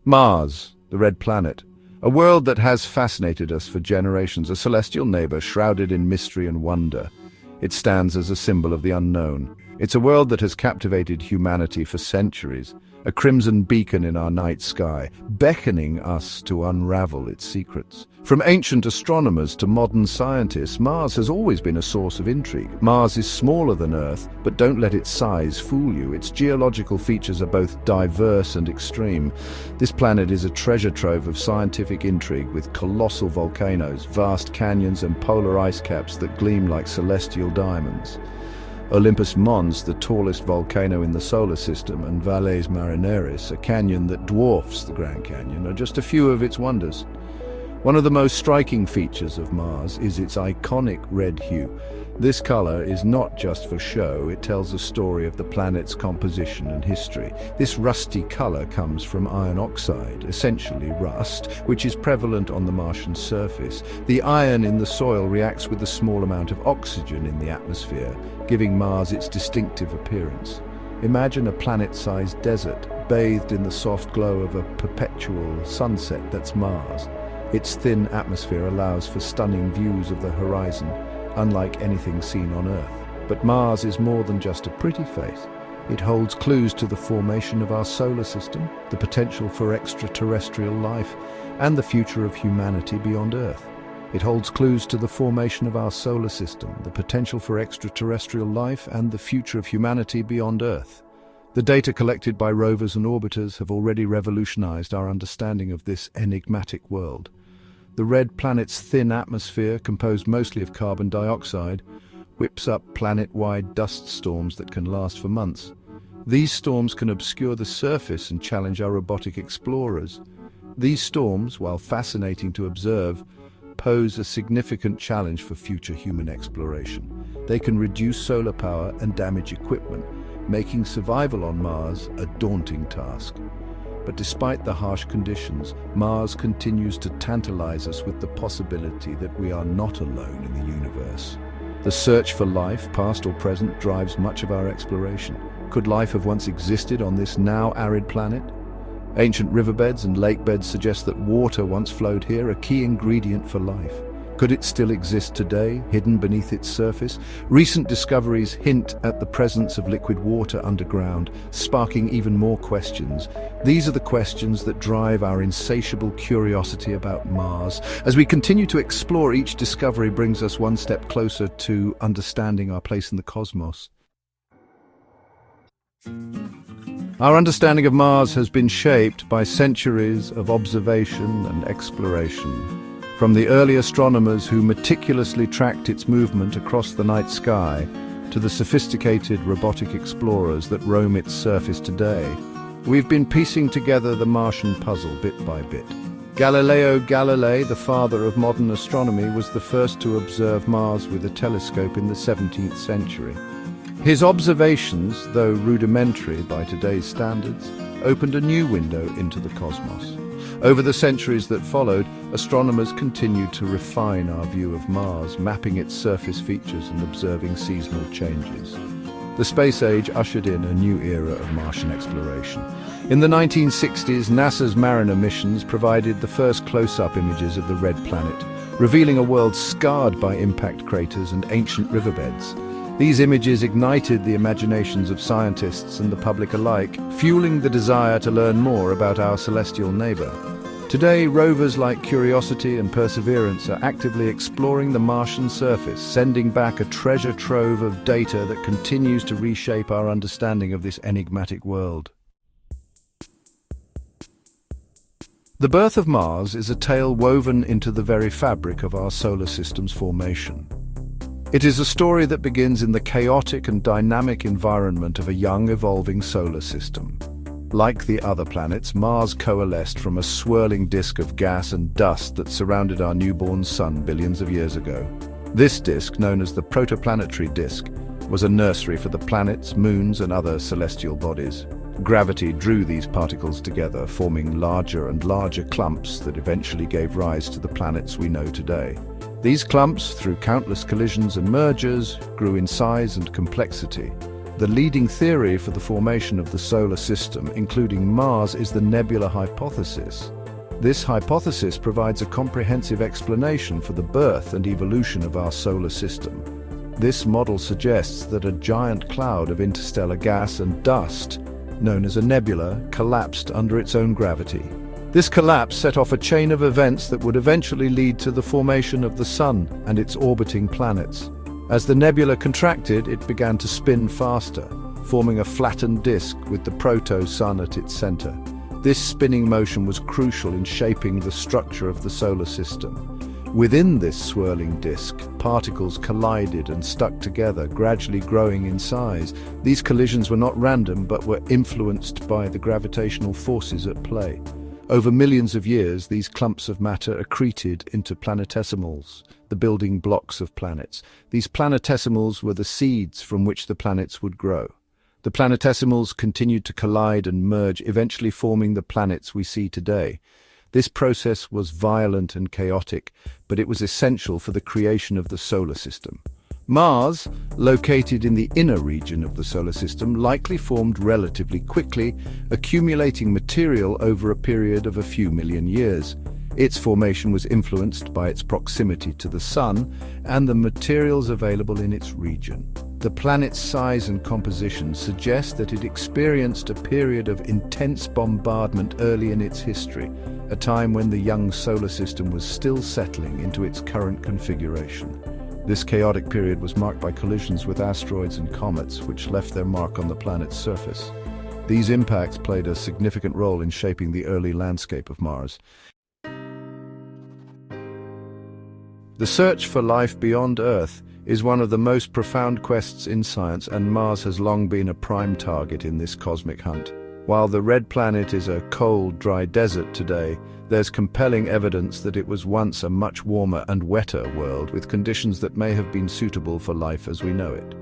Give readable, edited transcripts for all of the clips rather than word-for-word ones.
Mars, the red planet. A world that has fascinated us for generations, a celestial neighbor shrouded in mystery and wonder. It stands as a symbol of the unknown. It's a world that has captivated humanity for centuries, a crimson beacon in our night sky, beckoning us to unravel its secrets. From ancient astronomers to modern scientists, Mars has always been a source of intrigue. Mars is smaller than Earth, but don't let its size fool you. Its geological features are both diverse and extreme. This planet is a treasure trove of scientific intrigue, with colossal volcanoes, vast canyons and polar ice caps that gleam like celestial diamonds. Olympus Mons, the tallest volcano in the solar system, and Valles Marineris, a canyon that dwarfs the Grand Canyon, are just a few of its wonders. One of the most striking features of Mars is its iconic red hue. This color is not just for show, it tells a story of the planet's composition and history. This rusty color comes from iron oxide, essentially rust, which is prevalent on the Martian surface. The iron in the soil reacts with a small amount of oxygen in the atmosphere, giving Mars its distinctive appearance. Imagine a planet-sized desert, bathed in the soft glow of a perpetual sunset that's Mars. Its thin atmosphere allows for stunning views of the horizon, unlike anything seen on Earth. But Mars is more than just a pretty face. It holds clues to the formation of our solar system, the potential for extraterrestrial life, and the future of humanity beyond Earth. It holds clues to the formation of our solar system, the potential for extraterrestrial life, and the future of humanity beyond Earth. The data collected by rovers and orbiters have already revolutionized our understanding of this enigmatic world. The red planet's thin atmosphere, composed mostly of carbon dioxide, whips up planet-wide dust storms that can last for months. These storms can obscure the surface and challenge our robotic explorers. These storms, while fascinating to observe, pose a significant challenge for future human exploration. They can reduce solar power and damage equipment, making survival on Mars a daunting task. But despite the harsh conditions, Mars continues to tantalize us with the possibility that we are not alone in the universe. The search for life, past or present, drives much of our exploration. Could life have once existed on this now arid planet? Ancient riverbeds and lakebeds suggest that water once flowed here, a key ingredient for life. Could it still exist today, hidden beneath its surface? Recent discoveries hint at the presence of liquid water underground, sparking even more questions. These are the questions that drive our insatiable curiosity about Mars. As we continue to explore, each discovery brings us one step closer to understanding our place in the cosmos. Our understanding of Mars has been shaped by centuries of observation and exploration. From the early astronomers who meticulously tracked its movement across the night sky, to the sophisticated robotic explorers that roam its surface today, we've been piecing together the Martian puzzle bit by bit. Galileo Galilei, the father of modern astronomy, was the first to observe Mars with a telescope in the 17th century. His observations, though rudimentary by today's standards, opened a new window into the cosmos. Over the centuries that followed, astronomers continued to refine our view of Mars, mapping its surface features and observing seasonal changes. The space age ushered in a new era of Martian exploration. In the 1960s, NASA's Mariner missions provided the first close-up images of the Red Planet, revealing a world scarred by impact craters and ancient riverbeds. These images ignited the imaginations of scientists and the public alike, fueling the desire to learn more about our celestial neighbor. Today, rovers like Curiosity and Perseverance are actively exploring the Martian surface, sending back a treasure trove of data that continues to reshape our understanding of this enigmatic world. The birth of Mars is a tale woven into the very fabric of our solar system's formation. It is a story that begins in the chaotic and dynamic environment of a young, evolving solar system. Like the other planets, Mars coalesced from a swirling disk of gas and dust that surrounded our newborn sun billions of years ago. This disk, known as the protoplanetary disk, was a nursery for the planets, moons, and other celestial bodies. Gravity drew these particles together, forming larger and larger clumps that eventually gave rise to the planets we know today. These clumps, through countless collisions and mergers, grew in size and complexity. The leading theory for the formation of the solar system, including Mars, is the nebula hypothesis. This hypothesis provides a comprehensive explanation for the birth and evolution of our solar system. This model suggests that a giant cloud of interstellar gas and dust, known as a nebula, collapsed under its own gravity. This collapse set off a chain of events that would eventually lead to the formation of the Sun and its orbiting planets. As the nebula contracted, it began to spin faster, forming a flattened disk with the proto-Sun at its center. This spinning motion was crucial in shaping the structure of the solar system. Within this swirling disk, particles collided and stuck together, gradually growing in size. These collisions were not random, but were influenced by the gravitational forces at play. Over millions of years, these clumps of matter accreted into planetesimals, the building blocks of planets. These planetesimals were the seeds from which the planets would grow. The planetesimals continued to collide and merge, eventually forming the planets we see today. This process was violent and chaotic, but it was essential for the creation of the solar system. Mars, located in the inner region of the solar system, likely formed relatively quickly, accumulating material over a period of a few million years. Its formation was influenced by its proximity to the Sun and the materials available in its region. The planet's size and composition suggest that it experienced a period of intense bombardment early in its history, a time when the young solar system was still settling into its current configuration. This chaotic period was marked by collisions with asteroids and comets, which left their mark on the planet's surface. These impacts played a significant role in shaping the early landscape of Mars. The search for life beyond Earth is one of the most profound quests in science, and Mars has long been a prime target in this cosmic hunt. While the Red Planet is a cold, dry desert today, there's compelling evidence that it was once a much warmer and wetter world with conditions that may have been suitable for life as we know it.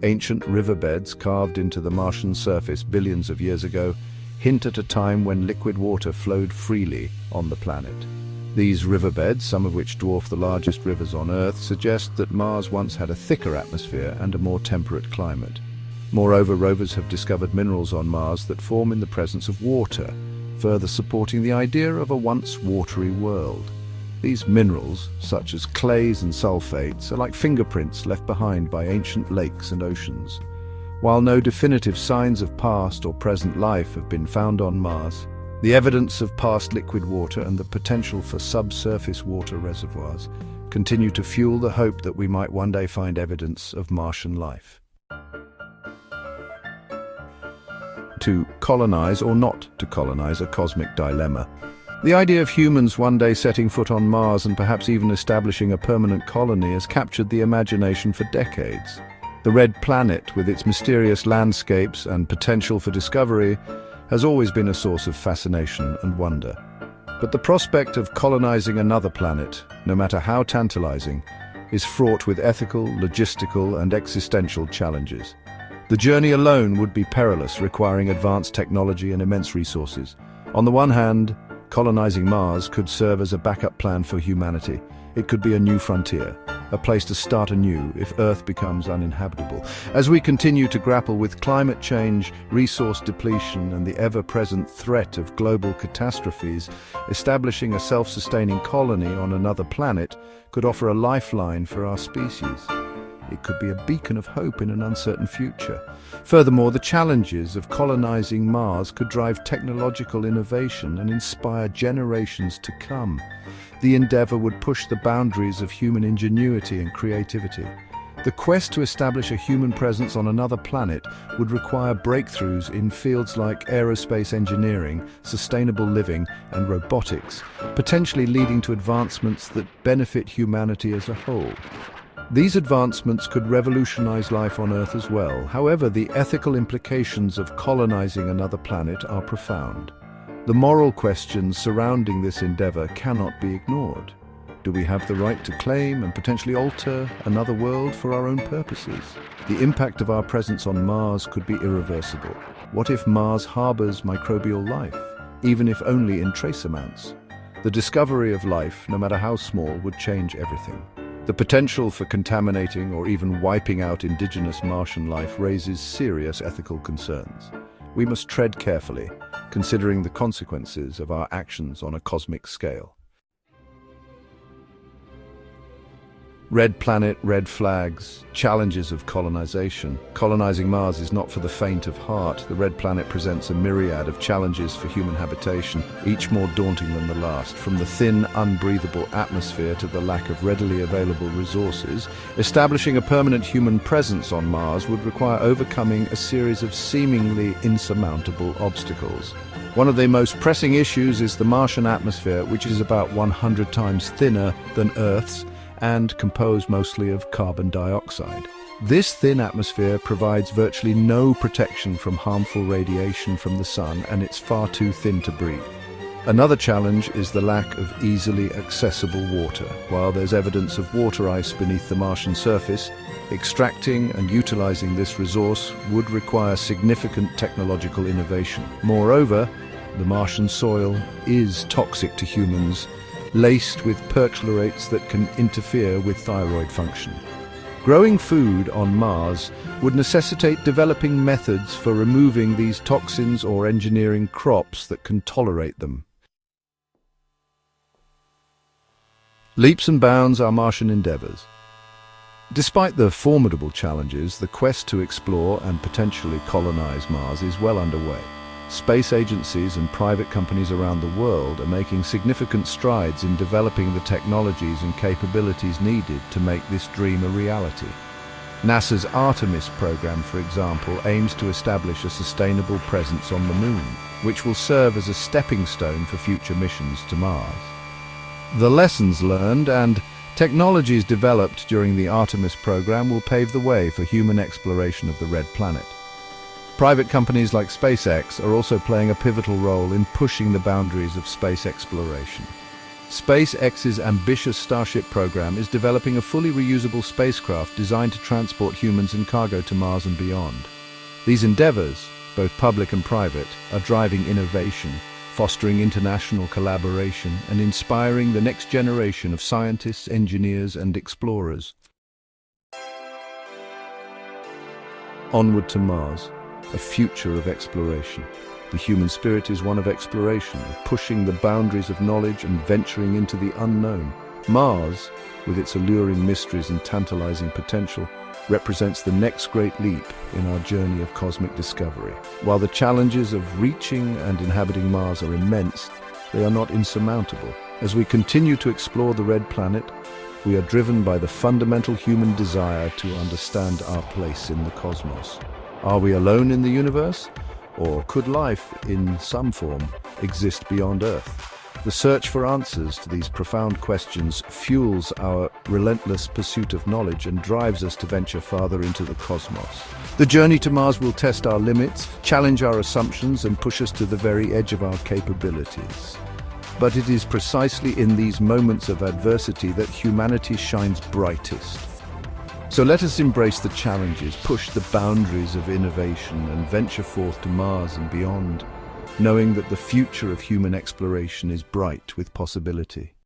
Ancient riverbeds carved into the Martian surface billions of years ago hint at a time when liquid water flowed freely on the planet. These riverbeds, some of which dwarf the largest rivers on Earth, suggest that Mars once had a thicker atmosphere and a more temperate climate. Moreover, rovers have discovered minerals on Mars that form in the presence of water, further supporting the idea of a once watery world. These minerals, such as clays and sulfates, are like fingerprints left behind by ancient lakes and oceans. While no definitive signs of past or present life have been found on Mars, the evidence of past liquid water and the potential for subsurface water reservoirs continue to fuel the hope that we might one day find evidence of Martian life. To colonize or not to colonize, a cosmic dilemma. The idea of humans one day setting foot on Mars and perhaps even establishing a permanent colony has captured the imagination for decades. The Red Planet, with its mysterious landscapes and potential for discovery, has always been a source of fascination and wonder. But the prospect of colonizing another planet, no matter how tantalizing, is fraught with ethical, logistical, and existential challenges. The journey alone would be perilous, requiring advanced technology and immense resources. On the one hand, colonizing Mars could serve as a backup plan for humanity. It could be a new frontier, a place to start anew if Earth becomes uninhabitable. As we continue to grapple with climate change, resource depletion, and the ever-present threat of global catastrophes, establishing a self-sustaining colony on another planet could offer a lifeline for our species. It could be a beacon of hope in an uncertain future. Furthermore, the challenges of colonizing Mars could drive technological innovation and inspire generations to come. The endeavor would push the boundaries of human ingenuity and creativity. The quest to establish a human presence on another planet would require breakthroughs in fields like aerospace engineering, sustainable living, and robotics, potentially leading to advancements that benefit humanity as a whole. These advancements could revolutionize life on Earth as well. However, the ethical implications of colonizing another planet are profound. The moral questions surrounding this endeavor cannot be ignored. Do we have the right to claim and potentially alter another world for our own purposes? The impact of our presence on Mars could be irreversible. What if Mars harbors microbial life, even if only in trace amounts? The discovery of life, no matter how small, would change everything. The potential for contaminating or even wiping out indigenous Martian life raises serious ethical concerns. We must tread carefully, considering the consequences of our actions on a cosmic scale. Red planet, red flags, challenges of colonization. Colonizing Mars is not for the faint of heart. The red planet presents a myriad of challenges for human habitation, each more daunting than the last. From the thin, unbreathable atmosphere to the lack of readily available resources, establishing a permanent human presence on Mars would require overcoming a series of seemingly insurmountable obstacles. One of the most pressing issues is the Martian atmosphere, which is about 100 times thinner than Earth's and composed mostly of carbon dioxide. This thin atmosphere provides virtually no protection from harmful radiation from the sun, and it's far too thin to breathe. Another challenge is the lack of easily accessible water. While there's evidence of water ice beneath the Martian surface, extracting and utilizing this resource would require significant technological innovation. Moreover, the Martian soil is toxic to humans, laced with perchlorates that can interfere with thyroid function. Growing food on Mars would necessitate developing methods for removing these toxins or engineering crops that can tolerate them. Leaps and bounds are Martian endeavors. Despite the formidable challenges, the quest to explore and potentially colonize Mars is well underway. Space agencies and private companies around the world are making significant strides in developing the technologies and capabilities needed to make this dream a reality. NASA's Artemis program, for example, aims to establish a sustainable presence on the Moon, which will serve as a stepping stone for future missions to Mars. The lessons learned and technologies developed during the Artemis program will pave the way for human exploration of the Red Planet. Private companies like SpaceX are also playing a pivotal role in pushing the boundaries of space exploration. SpaceX's ambitious Starship program is developing a fully reusable spacecraft designed to transport humans and cargo to Mars and beyond. These endeavors, both public and private, are driving innovation, fostering international collaboration, and inspiring the next generation of scientists, engineers, and explorers. Onward to Mars. A future of exploration. The human spirit is one of exploration, of pushing the boundaries of knowledge and venturing into the unknown. Mars, with its alluring mysteries and tantalizing potential, represents the next great leap in our journey of cosmic discovery. While the challenges of reaching and inhabiting Mars are immense, they are not insurmountable. As we continue to explore the Red Planet, we are driven by the fundamental human desire to understand our place in the cosmos. Are we alone in the universe? Or could life, in some form, exist beyond Earth? The search for answers to these profound questions fuels our relentless pursuit of knowledge and drives us to venture farther into the cosmos. The journey to Mars will test our limits, challenge our assumptions, and push us to the very edge of our capabilities. But it is precisely in these moments of adversity that humanity shines brightest. So let us embrace the challenges, push the boundaries of innovation, and venture forth to Mars and beyond, knowing that the future of human exploration is bright with possibility.